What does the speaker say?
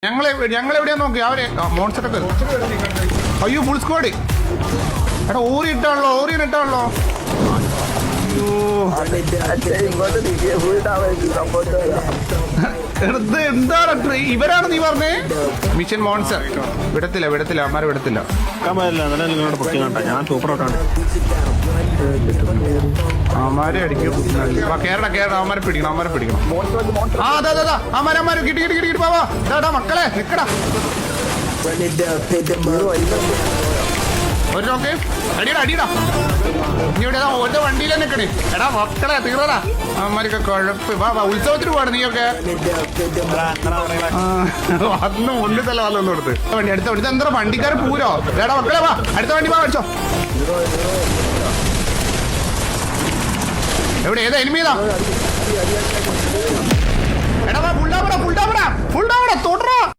ഞങ്ങളെവിടെയാ നോക്കി അവരെ മോൺസ്റ്ററൊക്കെ. അയ്യോ ഫുൾ സ്ക്വാഡ്. എടാ ഓറി ഇട്ടാണല്ലോ, ഓറിയൻ ഇട്ടാണല്ലോ. എന്താണ് ഇവരാണ് നീ പറഞ്ഞേ? മിഷൻ മോൺസ്റ്റർ വിടത്തില്ല അമ്മാരെ വിടത്തില്ല. അമ്മാരെ അടിക്കും. കേരള അമ്മാരെ പിടിക്കണം. ആ അതാ അമ്മാരെ കിട്ടി പാവാ. മക്കളെ നിക്കടാ. ഒരു നോക്ക് അടിയടാ നീ ഇവിടെ ഓരോ വണ്ടിയിൽ തന്നെ നിൽക്കണേ. എടാ മക്കളെ തീർന്നടാ അമ്മമാരൊക്കെ കുഴപ്പം. വാ ഉത്സവത്തിന് പോവാണ് നീയൊക്കെ. അന്ന് ഒന്നിത്തല്ല വല്ലൊന്നും കൊടുത്ത് വണ്ടി അടുത്ത വണ്ടി. എന്താ വണ്ടിക്കാർ പൂരോ? എടാ മക്കളെ വാ അടുത്ത വണ്ടി വാ കഴിച്ചോ. എവിടെ ഏതാ എനിമീതാ? എടാ ഫുൾ ഡാവടാ തുടരാ.